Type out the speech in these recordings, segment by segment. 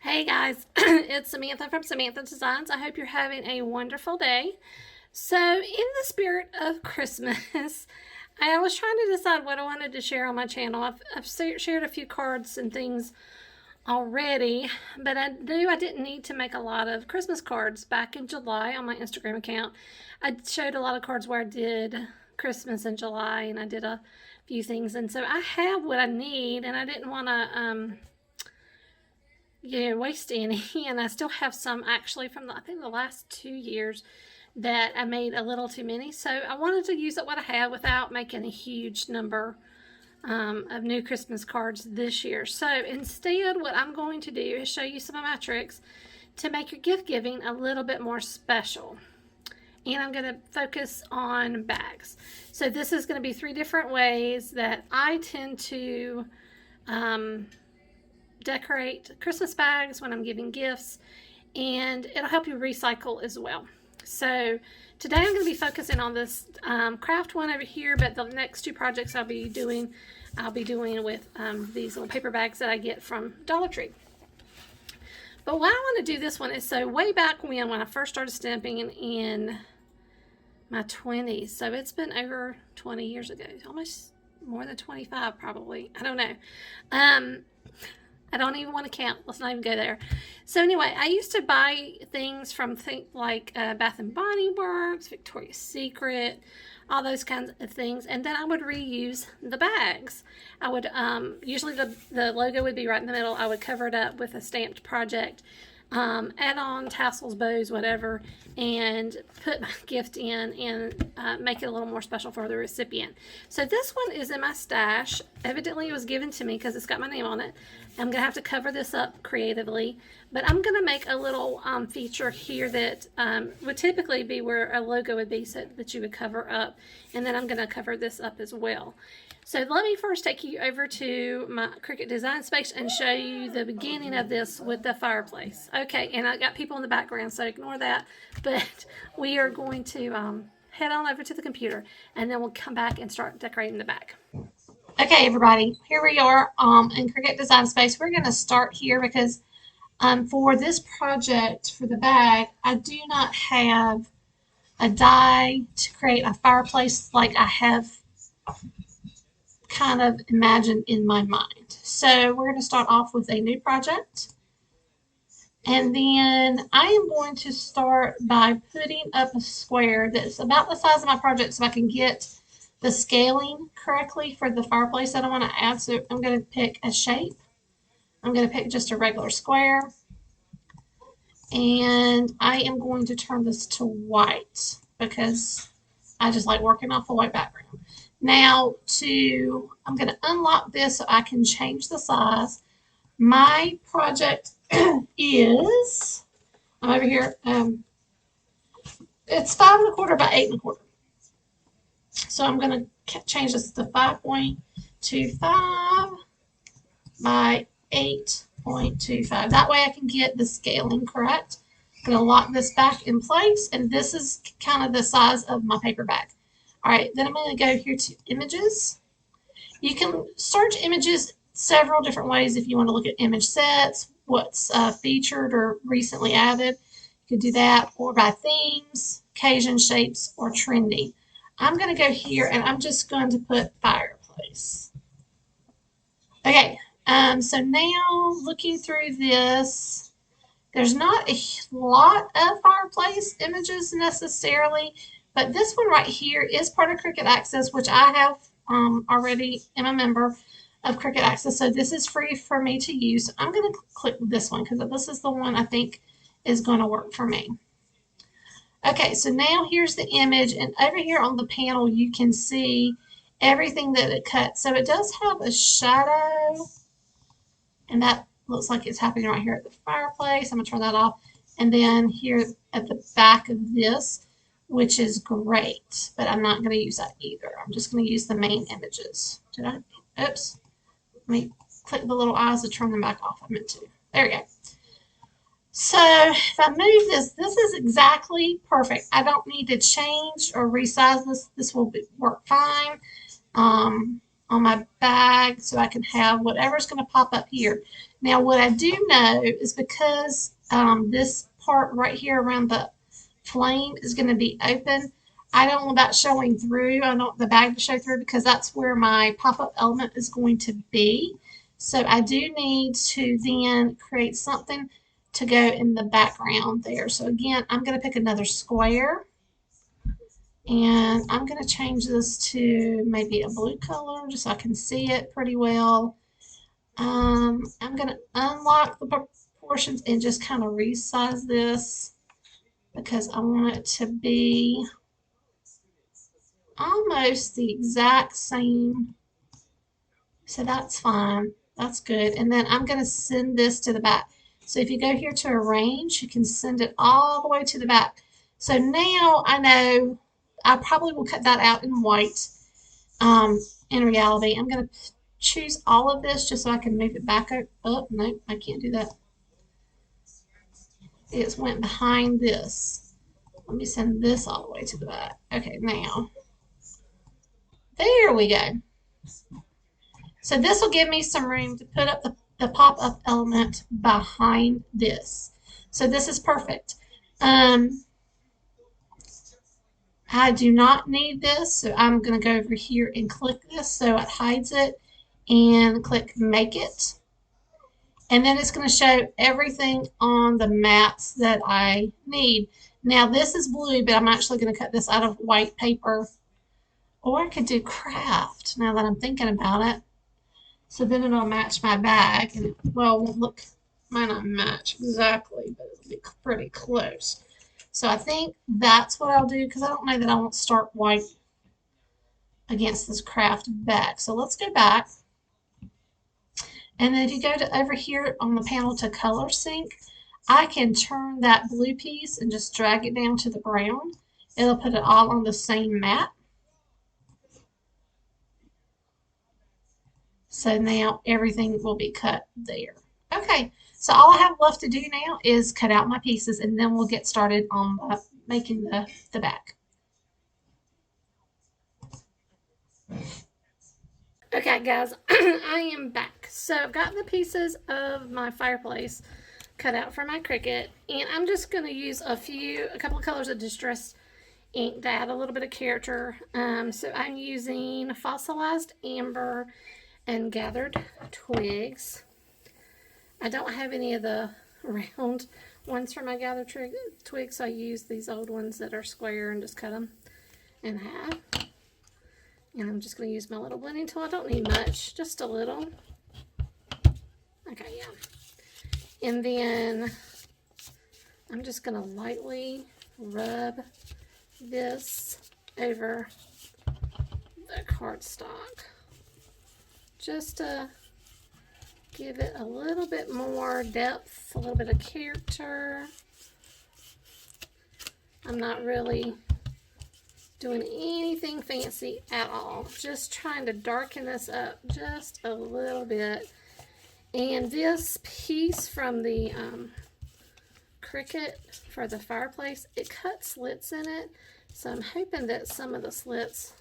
Hey guys, it's Samantha from Samantha Designs. I hope you're having a wonderful day. So, in the spirit of Christmas, I was trying to decide what I wanted to share on my channel. I've shared a few cards and things already, but I knew I didn't need to make a lot of Christmas cards. Back in July on my Instagram account, I showed a lot of cards where I did Christmas in July, and I did a few things. And so I have what I need, and I didn't want to waste any. And I still have some actually from I think the last 2 years that I made a little too many. So I wanted to use up what I had without making a huge number of new Christmas cards this year. So instead, what I'm going to do is show you some of my tricks to make your gift giving a little bit more special. And I'm going to focus on bags. So this is going to be 3 different ways that I tend to decorate Christmas bags when I'm giving gifts, and it'll help you recycle as well. So today I'm going to be focusing on this craft one over here, but the next 2 projects I'll be doing with these little paper bags that I get from Dollar Tree. But why I want to do this one is, so way back when I first started stamping in my 20s, so it's been over 20 years ago, almost more than 25 probably, I don't know. I don't even want to count. Let's not even go there. So anyway, I used to buy things from like Bath and Body Works, Victoria's Secret, all those kinds of things, and then I would reuse the bags. I would usually the logo would be right in the middle. I would cover it up with a stamped project, add on tassels, bows, whatever, and put my gift in and make it a little more special for the recipient. So this one is in my stash. Evidently it was given to me because it's got my name on it. I'm going to have to cover this up creatively, but I'm going to make a little feature here that would typically be where a logo would be, so that you would cover up, and then I'm going to cover this up as well. So let me first take you over to my Cricut Design Space and show you the beginning of this with the fireplace. Okay, and I got people in the background, so ignore that, but we are going to head on over to the computer, and then we'll come back and start decorating the back. Okay, everybody, here we are in Cricut Design Space. We're going to start here because for this project, for the bag, I do not have a die to create a fireplace like I have kind of imagined in my mind. So we're going to start off with a new project. And then I am going to start by putting up a square that's about the size of my project so I can get the scaling correctly for the fireplace that I want to add. So I'm going to pick a shape. I'm going to pick just a regular square. And I am going to turn this to white because I just like working off a white background. Now I'm going to unlock this so I can change the size. My project is, I'm over here, it's 5 1/4 by 8 1/4. So I'm going to change this to 5.25 by 8.25. That way I can get the scaling correct. I'm going to lock this back in place, and this is kind of the size of my paper bag. All right, then I'm going to go here to images. You can search images several different ways if you want to look at image sets, what's featured or recently added. You could do that, or by themes, occasion, shapes, or trendy. I'm going to go here and I'm just going to put fireplace. Okay, So now looking through this, there's not a lot of fireplace images necessarily, but this one right here is part of Cricut Access, which I have already am a member of Cricut Access. So this is free for me to use. So I'm going to click this one because this is the one I think is going to work for me. Okay, so now here's the image, and over here on the panel you can see everything that it cut. So it does have a shadow, and that looks like it's happening right here at the fireplace. I'm going to turn that off. And then here at the back of this, which is great, but I'm not going to use that either. I'm just going to use the main images. Oops. Let me click the little eyes to turn them back off. I meant to. There we go. So if I move this, this is exactly perfect. I don't need to change or resize this. This will work fine on my bag, so I can have whatever's going to pop up here. Now what I do know is because this part right here around the flame is going to be open, I don't want that showing through. I don't want the bag to show through because that's where my pop-up element is going to be. So I do need to then create something to go in the background there. So again, I'm going to pick another square, and I'm going to change this to maybe a blue color just so I can see it pretty well. I'm going to unlock the proportions and just kind of resize this because I want it to be almost the exact same. So that's fine. That's good. And then I'm going to send this to the back. So if you go here to arrange, you can send it all the way to the back. So now I know I probably will cut that out in white. In reality, I'm going to choose all of this just so I can move it back up. Oh, no, I can't do that. It went behind this. Let me send this all the way to the back. Okay, now. There we go. So this will give me some room to put up the pop-up element behind this. So this is perfect. I do not need this, so I'm going to go over here and click this so it hides it, and click Make It. And then it's going to show everything on the mats that I need. Now this is blue, but I'm actually going to cut this out of white paper. Or I could do craft now that I'm thinking about it. So then it'll match my bag, and well, look, might not match exactly, but it'll be pretty close. So I think that's what I'll do because I don't know that I won't start white against this craft bag. So let's go back. And then if you go to over here on the panel to color sync, I can turn that blue piece and just drag it down to the brown. It'll put it all on the same mat. So now everything will be cut there. Okay, so all I have left to do now is cut out my pieces, and then we'll get started on making the back. Okay guys, I am back. So I've got the pieces of my fireplace cut out for my Cricut, and I'm just going to use a couple of colors of Distress ink to add a little bit of character. So I'm using Fossilized Amber and Gathered Twigs. I don't have any of the round ones for my Gathered Twigs, so I use these old ones that are square and just cut them in half. And I'm just going to use my little blending tool. I don't need much, just a little. Okay, yeah. And then I'm just going to lightly rub this over the cardstock, just to give it a little bit more depth, a little bit of character. I'm not really doing anything fancy at all, just trying to darken this up just a little bit. And this piece from the Cricut for the fireplace, it cut slits in it, so I'm hoping that some of the slits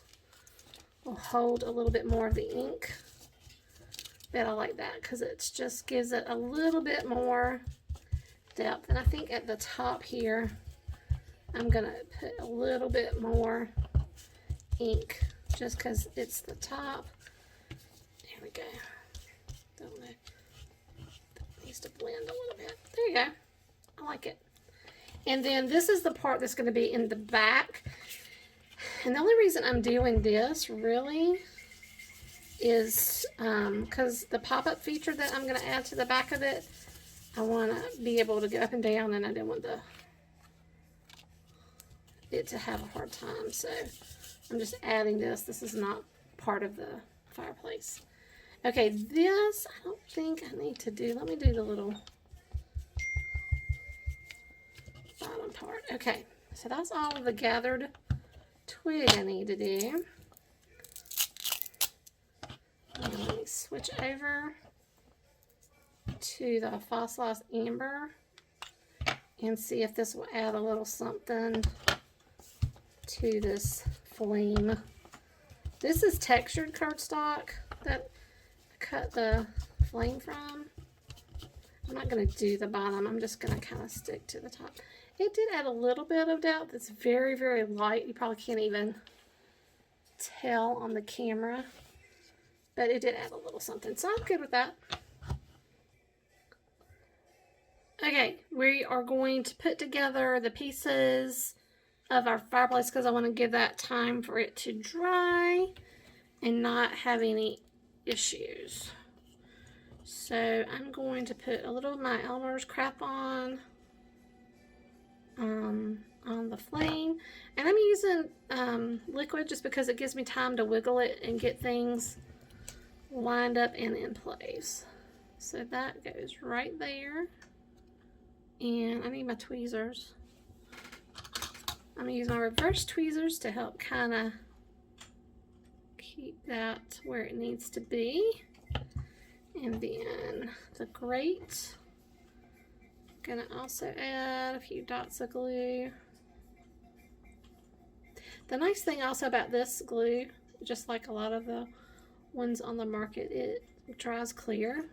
will hold a little bit more of the ink. But I like that because it just gives it a little bit more depth. And I think at the top here, I'm going to put a little bit more ink just because it's the top. There we go. Don't know. you go. I like it. And then this is the part that's going to be in the back. And the only reason I'm doing this really is because the pop-up feature that I'm going to add to the back of it, I want to be able to go up and down, and I don't want it to have a hard time. So I'm just adding this. This is not part of the fireplace. Okay, this I don't think I need to do. Let me do the little bottom part. Okay, so that's all of the gathered twig I need to do. And let me switch over to the fossilized amber and see if this will add a little something to this flame. This is textured cardstock that I cut the flame from. I'm not going to do the bottom. I'm just going to kind of stick to the top. It did add a little bit of depth. It's very, very light. You probably can't even tell on the camera. But it did add a little something. So I'm good with that. Okay, we are going to put together the pieces of our fireplace because I want to give that time for it to dry and not have any issues. So I'm going to put a little of my Elmer's Craft on the flame, and I'm using liquid just because it gives me time to wiggle it and get things lined up and in place. So that goes right there, and I need my tweezers. I'm going to use my reverse tweezers to help kind of keep that where it needs to be. And then the grate. Gonna also add a few dots of glue. The nice thing also about this glue, just like a lot of the ones on the market, it dries clear.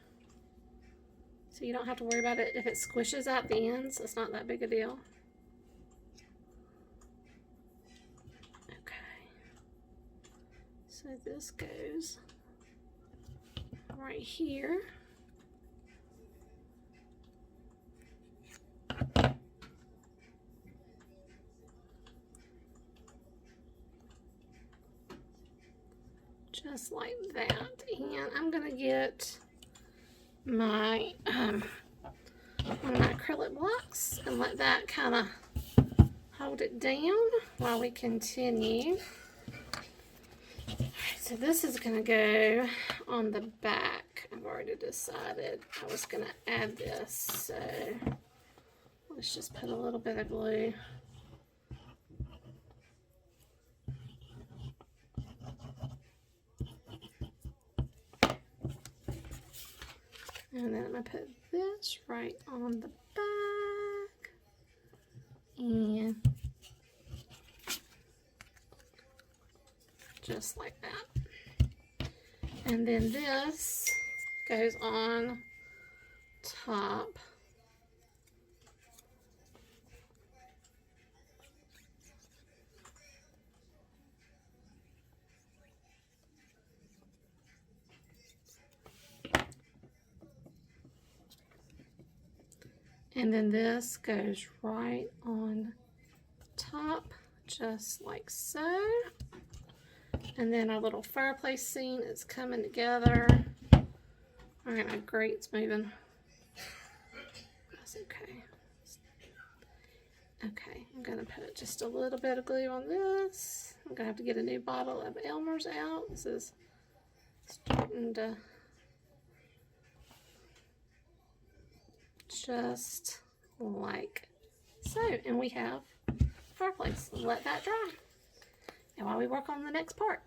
So you don't have to worry about it if it squishes out the ends. It's not that big a deal. Okay. So this goes right here. Just like that. And I'm gonna get my one of my acrylic blocks and let that kind of hold it down while we continue. So this is going to go on the back. I've already decided I was going to add this. So let's just put a little bit of glue. And then I'm going to put this right on the back. And just like that. And then this goes on top. And then this goes right on top, just like so. And then our little fireplace scene is coming together. All right, my grate's moving. That's okay. Okay, I'm gonna put just a little bit of glue on this. I'm gonna have to get a new bottle of Elmer's out. This is starting to just like so. And we have fireplace. Let that dry. And while we work on the next part.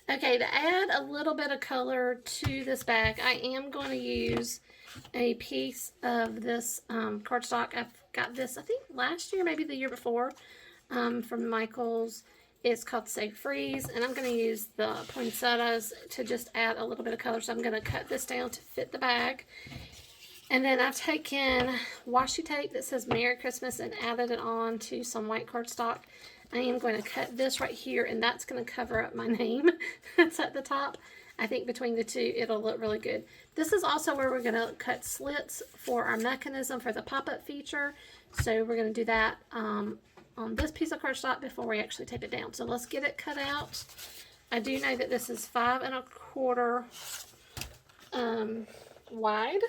Okay, to add a little bit of color to this bag, I am going to use a piece of this cardstock. I've got this, I think, last year, maybe the year before, from Michaels. It's called Safe Freeze, and I'm going to use the poinsettias to just add a little bit of color. So I'm going to cut this down to fit the bag. And then I've taken washi tape that says Merry Christmas and added it on to some white cardstock. I am going to cut this right here, and that's going to cover up my name that's at the top. I think between the two, it'll look really good. This is also where we're going to cut slits for our mechanism for the pop-up feature. So we're going to do that on this piece of cardstock before we actually tape it down. So let's get it cut out. I do know that this is 5 1/4 wide.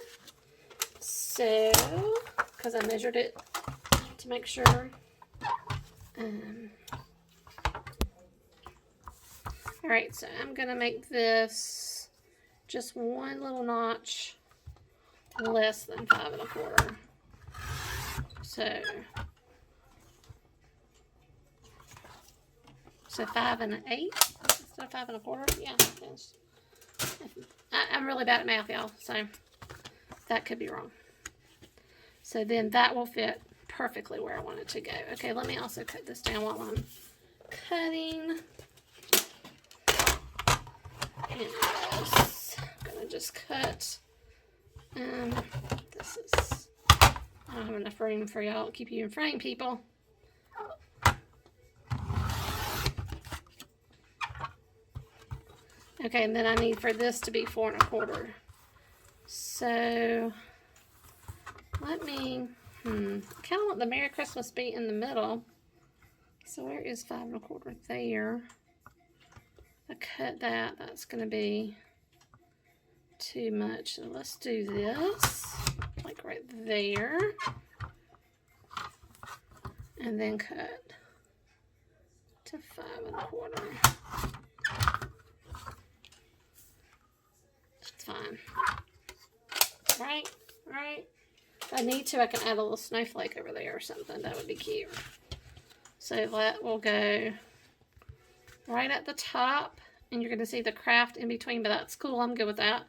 So, because I measured it to make sure. Alright, so I'm going to make this just one little notch less than 5 1/4. So 5 1/8 instead of 5 1/4. Yeah, I'm really bad at math, y'all, so that could be wrong. So then that will fit perfectly where I want it to go. Okay, let me also cut this down while I'm cutting. And I'm gonna just cut. This is, I don't have enough room for y'all to keep you in frame, people. Okay, and then I need for this to be 4 1/4. So let me, I kind of want the Merry Christmas be in the middle. So where is 5 1/4 there? I cut that, that's going to be too much. So let's do this, like right there. And then cut to 5 1/4. That's fine. Right? If I need to, I can add a little snowflake over there or something. That would be cute. So that will go right at the top, and you're going to see the craft in between, but that's cool. I'm good with that.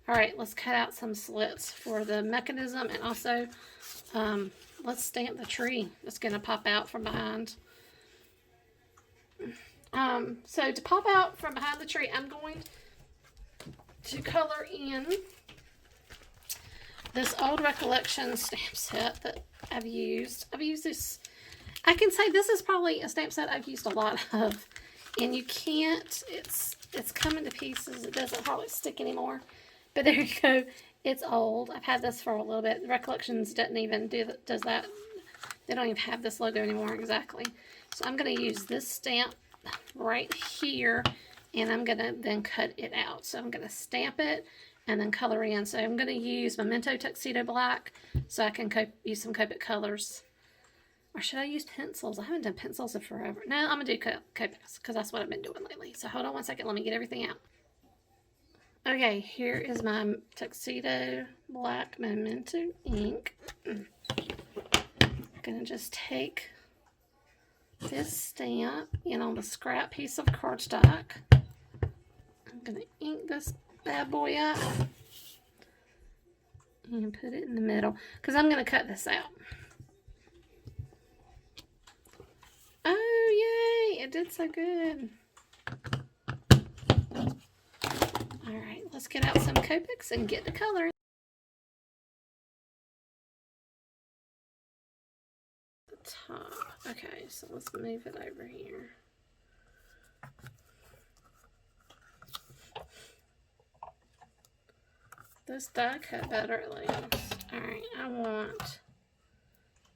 All right, let's cut out some slits for the mechanism, and also let's stamp the tree that's going to pop out from behind. So to pop out from behind the tree, I'm going to color in this old Recollection stamp set that I've used. I've used this, I can say this is probably a stamp set I've used a lot of. And you can't, it's coming to pieces. It doesn't hardly stick anymore. But there you go. It's old. I've had this for a little bit. Recollections doesn't even does that. They don't even have this logo anymore exactly. So I'm going to use this stamp right here. And I'm going to then cut it out. So I'm going to stamp it and then color in. So I'm going to use Memento Tuxedo Black so I can use some Copic colors. Or should I use pencils? I haven't done pencils in forever. No, I'm going to do Copics because that's what I've been doing lately. So hold on one second. Let me get everything out. Okay, here is my Tuxedo Black Memento ink. I'm going to just take this stamp in on the scrap piece of cardstock. I'm going to ink this bad boy up and put it in the middle because I'm going to cut this out. Oh, yay! It did so good. Alright, let's get out some Copics and get the color. The top. Okay, so let's move it over here. This die cut better at least. Alright, I want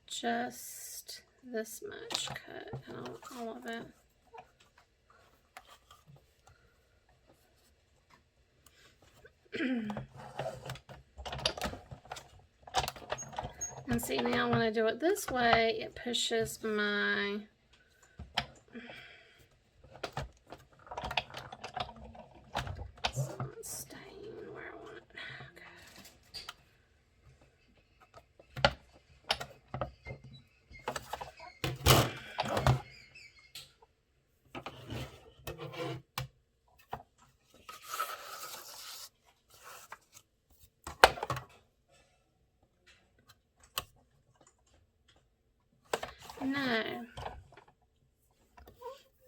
just this much cut. I don't want all of it. And see, now when I do it this way, it pushes my staying where I want it. No,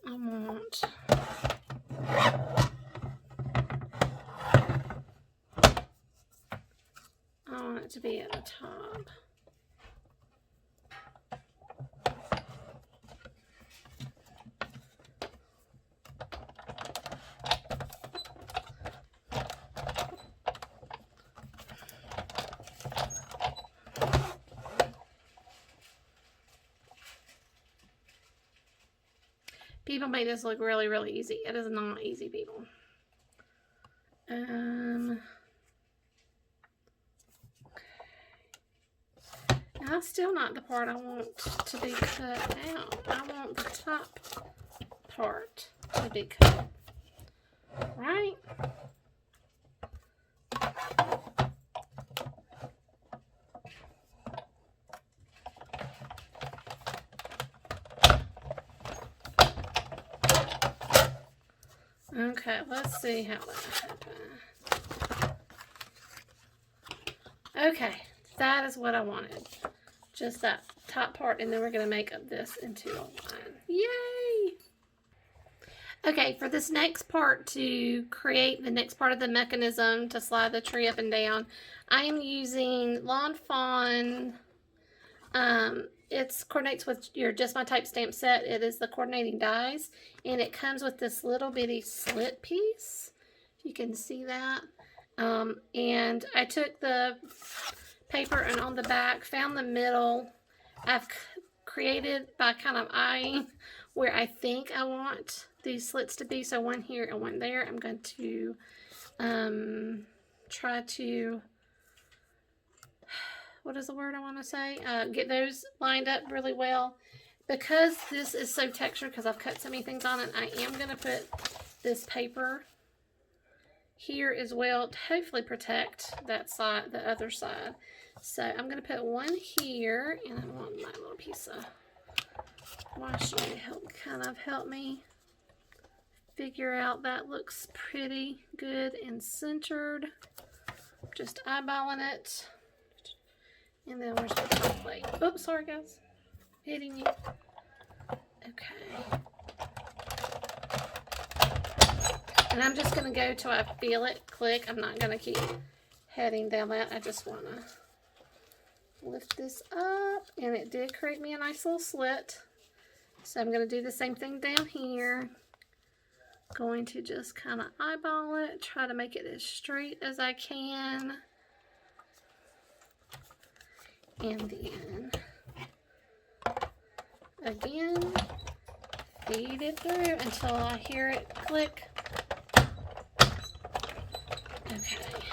I want it to be at the top. people make this look really, really easy. It is not easy, people. Okay. Now, that's still not the part I want to be cut out. I want the top part to be cut. Right? Okay, let's see how that happens. Okay, that is what I wanted. Just that top part, and then we're going to make this into a line. Yay! Okay, for this next part, to create the next part of the mechanism to slide the tree up and down, I am using Lawn Fawn. It coordinates with your Just My Type stamp set. It is the coordinating dies, and it comes with this little bitty slit piece. If you can see that. And I took the paper and on the back, found the middle. I've created by kind of eyeing where I think I want these slits to be. So one here and one there. I'm going to try to, what is the word I want to say? Get those lined up really well. Because this is so textured, because I've cut so many things on it, I am going to put this paper here as well to hopefully protect that side, the other side. So I'm going to put one here, and I want my little piece of washi to help me figure out that looks pretty good and centered. Just eyeballing it. And then where's my template? Oops, sorry guys. Hitting you. Okay. And I'm just going to go till I feel it click. I'm not going to keep heading down that. I just want to lift this up. And it did create me a nice little slit. So I'm going to do the same thing down here. Going to just kind of eyeball it. Try to make it as straight as I can. And then, again, feed it through until I hear it click. Okay.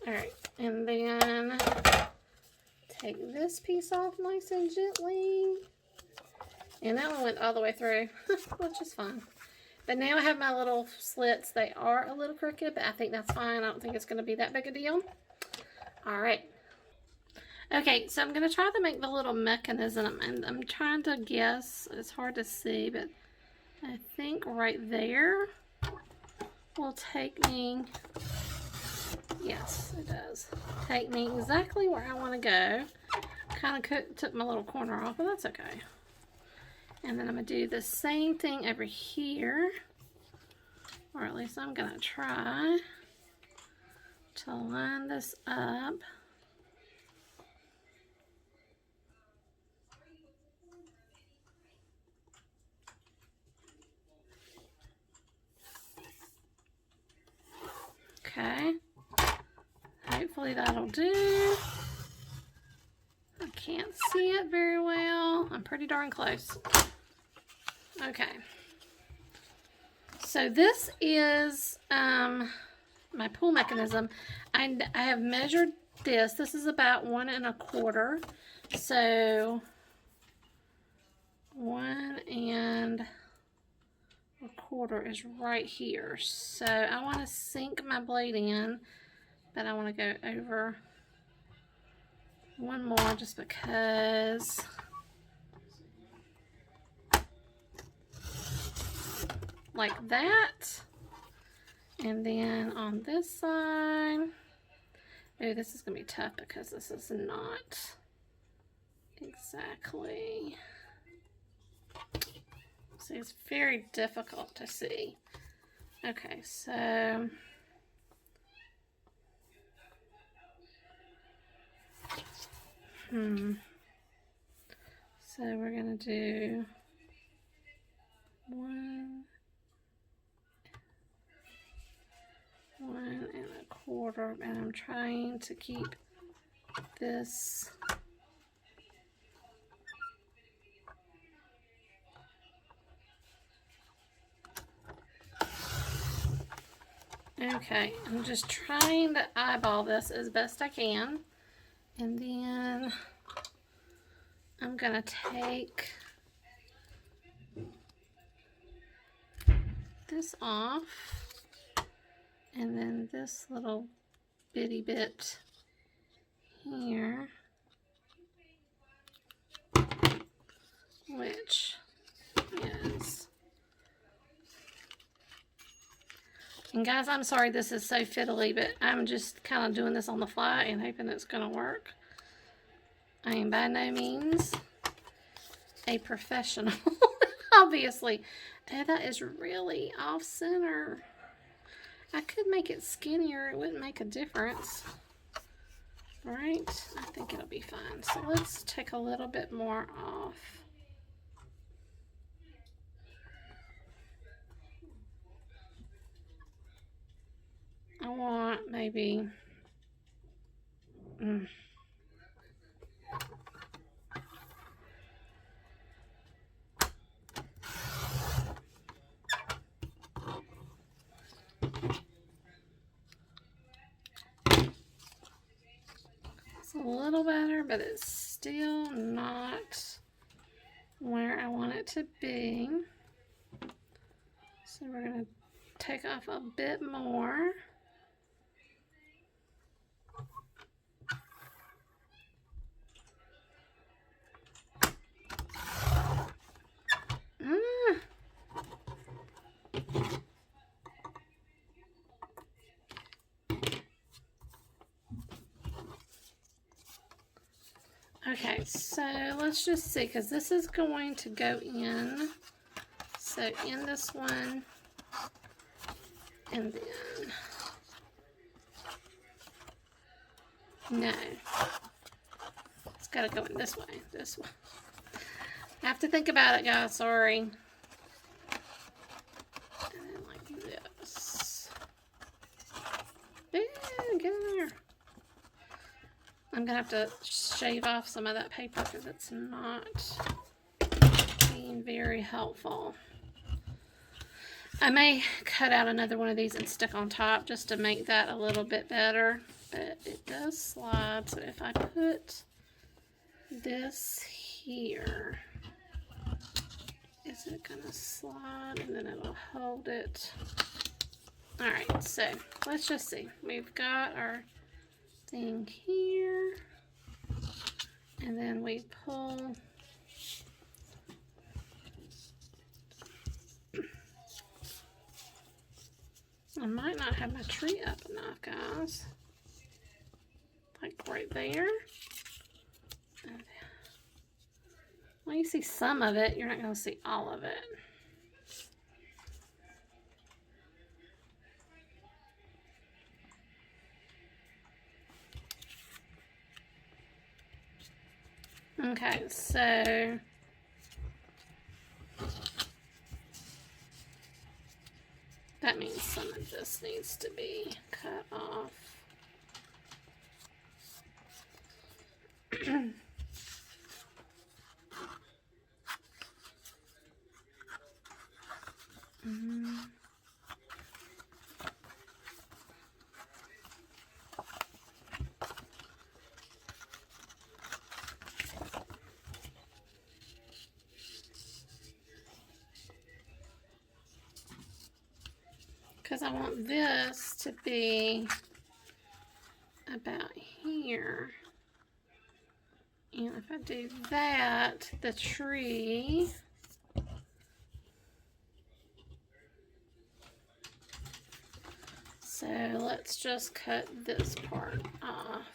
Alright, and then take this piece off nice and gently. And that one went all the way through, which is fine. But now I have my little slits. They are a little crooked, but I think that's fine. I don't think it's going to be that big a deal. Alright. Okay, so I'm going to try to make the little mechanism, and I'm trying to guess. It's hard to see, but I think right there will take me, yes, it does, take me exactly where I want to go. Kind of took my little corner off, but that's okay. And then I'm going to do the same thing over here, or at least I'm going to try to line this up. Okay, hopefully that'll do. I can't see it very well. I'm pretty darn close. Okay, so this is my pull mechanism. I have measured this. This is about 1 1/4. So 1 1/4 is right here. So I want to sink my blade in, but I want to go over one more just because. Like that. And then on this side, oh, this is going to be tough because this is not exactly, see, it's very difficult to see. Okay, so so we're going to do 1 1/4, and I'm trying to keep this Okay, I'm just trying to eyeball this as best I can. And then I'm gonna take this off, and then this little bitty bit here, which is, and guys, I'm sorry this is so fiddly, but I'm just kind of doing this on the fly and hoping it's gonna work. I am by no means a professional, obviously. Oh, that is really off center. I could make it skinnier, it wouldn't make a difference. Right? I think it'll be fine. So let's take a little bit more off. I want maybe it's a little better, but it's still not where I want it to be. So we're going to take off a bit more. Okay, so let's just see, because this is going to go in. So in this one, and then, no, it's got to go in this way, this one. I have to think about it, guys, sorry. And then like this. Yeah, get in there. I'm going to have to shave off some of that paper because it's not being very helpful. I may cut out another one of these and stick on top just to make that a little bit better. But it does slide, so if I put this here, is it going to slide? And then it'll hold it. Alright, so let's just see. We've got our thing here, and then we pull I might not have my tree up enough, guys, like right there. Well, you see some of it, you're not going to see all of it. Okay, so that means some of this needs to be cut off. Because I want this to be about here. And if I do that, the tree so let's just cut this part off.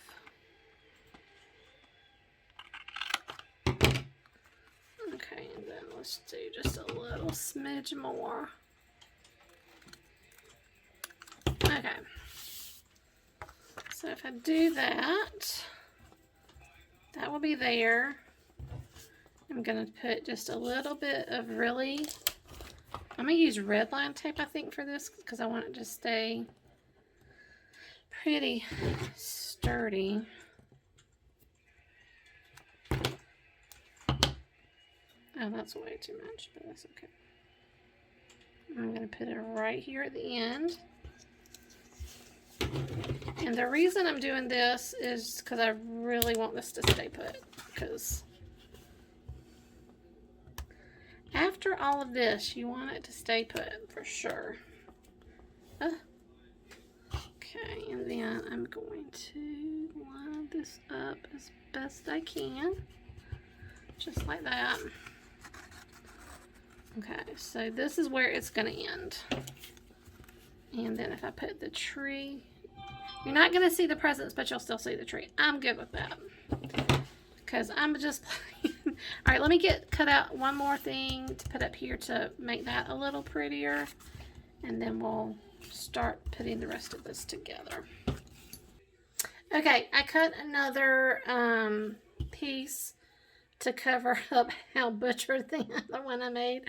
Okay, and then let's do just a little smidge more. Okay, so if I do that, that will be there. I'm going to put just a little bit of really, I'm going to use red line tape, I think, for this, because I want it to stay pretty sturdy. Oh, that's way too much, but that's okay. I'm going to put it right here at the end. And the reason I'm doing this is because I really want this to stay put. Because after all of this, you want it to stay put for sure. Okay, and then I'm going to line this up as best I can. Just like that. Okay, so this is where it's going to end. And then if I put the tree, you're not going to see the presents, but you'll still see the tree. I'm good with that. Because I'm just playing. All right, let me cut out one more thing to put up here to make that a little prettier. And then we'll start putting the rest of this together. Okay, I cut another piece to cover up how butchered the other one I made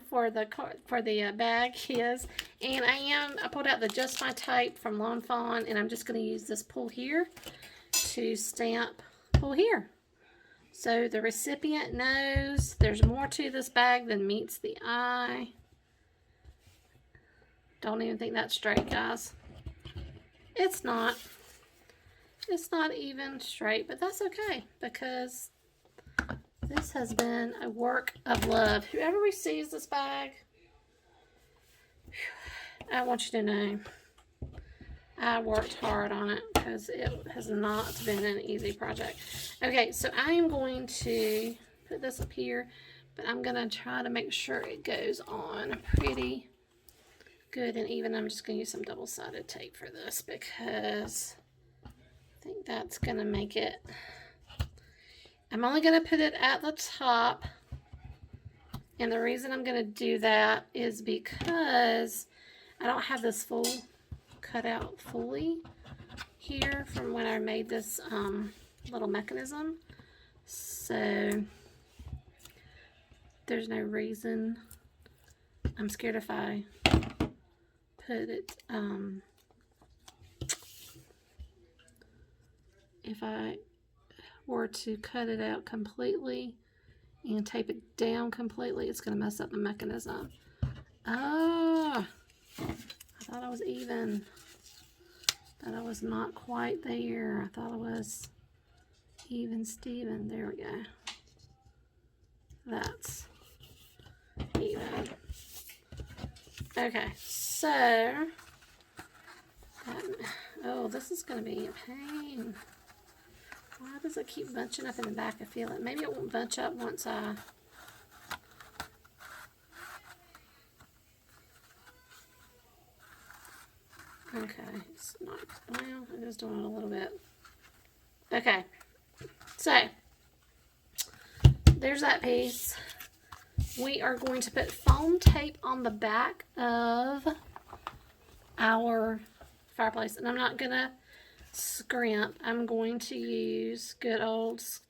for the bag is. And I pulled out the Just My Type from Lawn Fawn, and I'm just going to use this pull here to stamp pull here. So the recipient knows there's more to this bag than meets the eye. Don't even think that's straight, guys. It's not. It's not even straight, but that's okay because this has been a work of love. Whoever receives this bag, I want you to know I worked hard on it because it has not been an easy project. Okay, so I am going to put this up here, but I'm going to try to make sure it goes on pretty good and even. I'm just going to use some double-sided tape for this because I think that's going to make it. I'm only going to put it at the top, and the reason I'm going to do that is because I don't have this full cut out fully here from when I made this little mechanism, so there's no reason. I'm scared if I put it if I were to cut it out completely and tape it down completely, it's going to mess up the mechanism. Ah, I thought I was even. Thought I was not quite there. I thought I was even Steven. There we go. That's even. Okay, so oh, this is going to be a pain. Why does it keep bunching up in the back? I feel it. Maybe it won't bunch up once I... Okay, it's not... Well, it is doing it a little bit. Okay, so there's that piece. We are going to put foam tape on the back of our fireplace. And I'm not going to scrimp. I'm going to use good old, is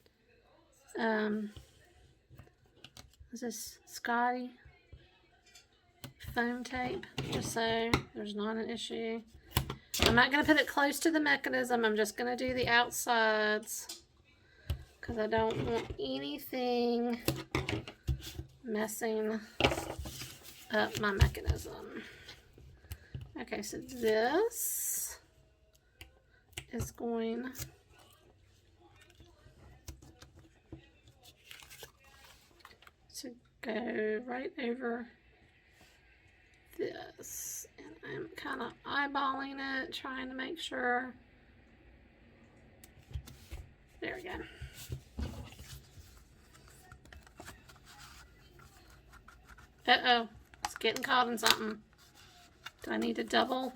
this Scotty foam tape, just so there's not an issue. I'm not going to put it close to the mechanism. I'm just going to do the outsides because I don't want anything messing up my mechanism. Okay, so this is going to go right over this, and I'm kind of eyeballing it, trying to make sure. There we go. Uh-oh, it's getting caught in something. Do I need to double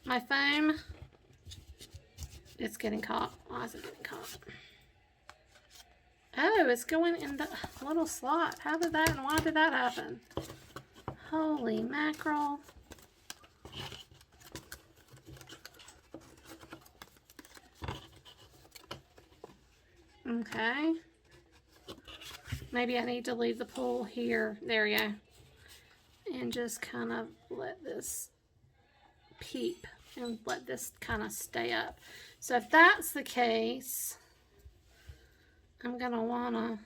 my foam? It's getting caught. Why is it getting caught? Oh, it's going in the little slot. How did that and why did that happen? Holy mackerel. Okay. Maybe I need to leave the pull here. There we go. And just kind of let this peep and let this kind of stay up. So if that's the case, I'm going to want to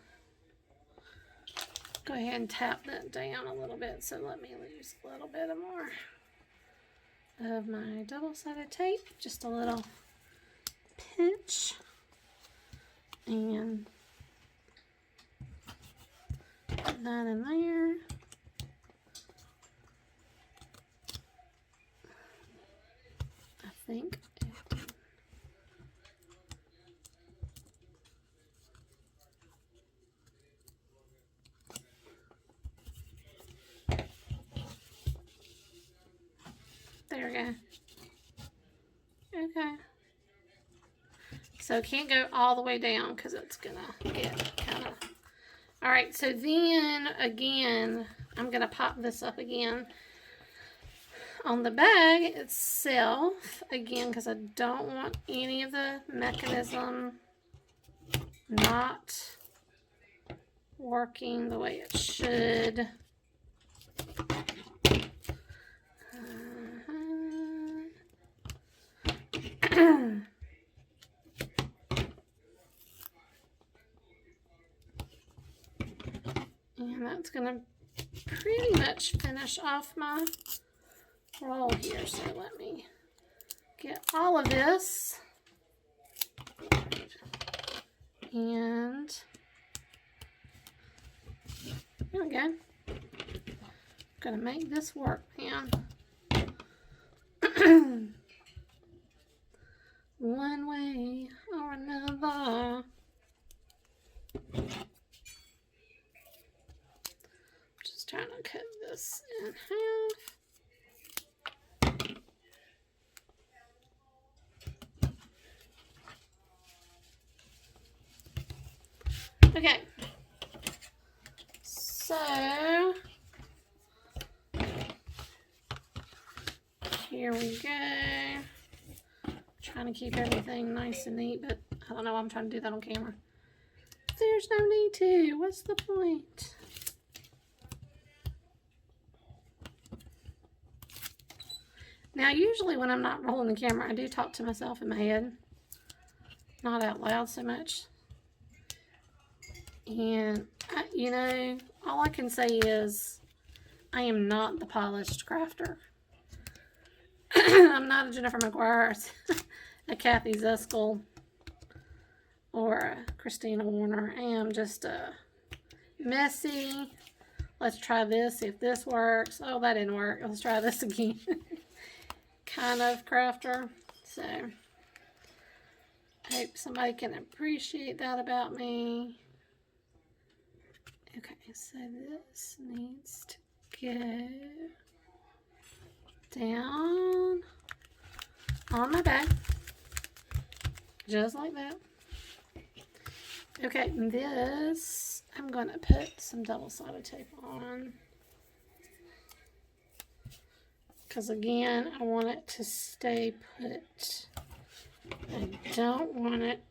go ahead and tap that down a little bit. So let me lose a little bit more. of my double-sided tape, just a little pinch, and put that in there. I think. There we go. Okay. So can't go all the way down because it's gonna get kind of. All right, so then again, I'm gonna pop this up again on the bag itself again because I don't want any of the mechanism not working the way it should. And that's gonna pretty much finish off my roll here. So let me get all of this. And there we go. Gonna make this work, man. One way or another. Just trying to cut this in half. Okay. So here we go. Trying to keep everything nice and neat, but I don't know why I'm trying to do that on camera. There's no need to. What's the point? Now, usually when I'm not rolling the camera, I do talk to myself in my head. Not out loud so much. And, you know, all I can say is I am not the polished crafter. I'm not a Jennifer McGuire, a Kathy Zeskel, or a Christina Warner. I am just a messy, let's try this, see if this works. Oh, that didn't work. Let's try this again. Kind of crafter. So, I hope somebody can appreciate that about me. Okay, so this needs to go down on my back, just like that. Okay, this I'm going to put some double-sided tape on because again I want it to stay put. I don't want it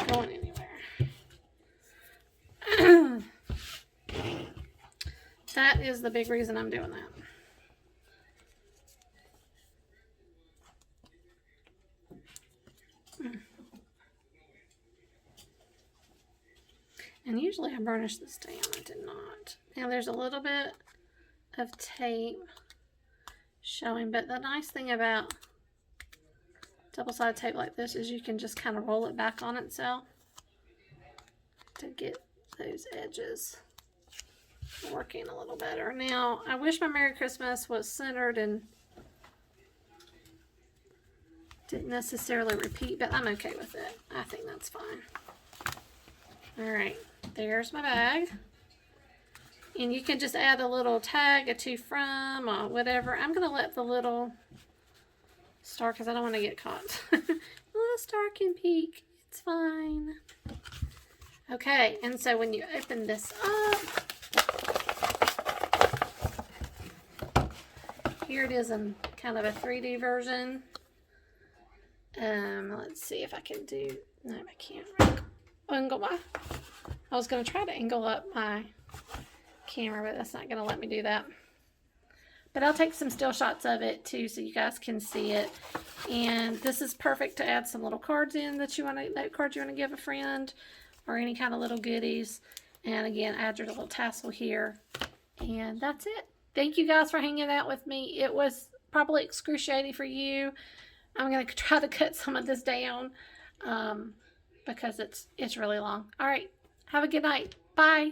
going anywhere. That is the big reason I'm doing that. And usually I burnish this down. I did not. Now there's a little bit of tape showing, but the nice thing about double-sided tape like this is you can just kind of roll it back on itself to get those edges working a little better. Now, I wish my Merry Christmas was centered and didn't necessarily repeat, but I'm okay with it. I think that's fine. Alright, there's my bag. And you can just add a little tag, a to from, or whatever. I'm going to let the little star, because I don't want to get caught. The little star can peek. It's fine. Okay, and so when you open this up, here it is in kind of a 3D version. Let's see if I can do, no, I can't angle my, I was going to try to angle up my camera, but that's not going to let me do that. But I'll take some still shots of it too so you guys can see it. And this is perfect to add some little cards in that you want to, note cards you want to give a friend, or any kind of little goodies. And again, add your little tassel here. And that's it. Thank you guys for hanging out with me. It was probably excruciating for you. I'm going to try to cut some of this down because it's really long. All right. Have a good night. Bye.